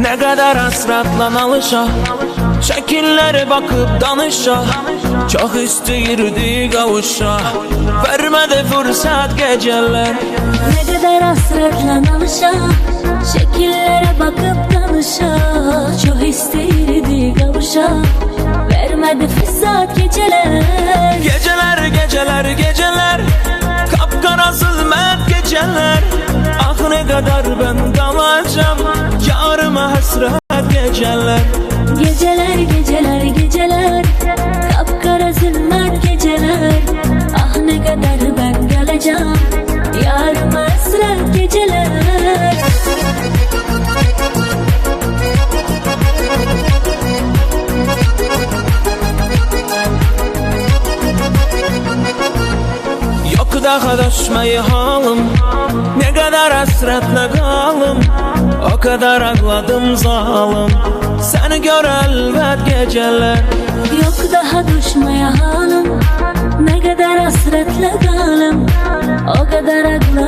Ne kadar hasratla alışa, şekillere bakıp danışa. Çok istəyirdi kavuşa, vermedi fırsat geceler. Ne kadar hasretla alışa, şekillere bakıp danışa. Çok istəyirdi kavuşa, vermedi fırsat geceler. Geceler, geceler, geceler, kapkara zulmet geceler. Ah ne kadar ben kalacağım, yarıma hasret geceler. Geceler, geceler, geceler, kapkara zulmet geceler. Ah ne kadar ben kalacağım, yarıma hasret geceler. Yok daha düşmeyi halım, ne kadar hasretle kalım. O kadar ağladım zalim, seni gör elbet geceler. Yok daha düşmeye halim, ne kadar hasretle kalım. O kadar ağladım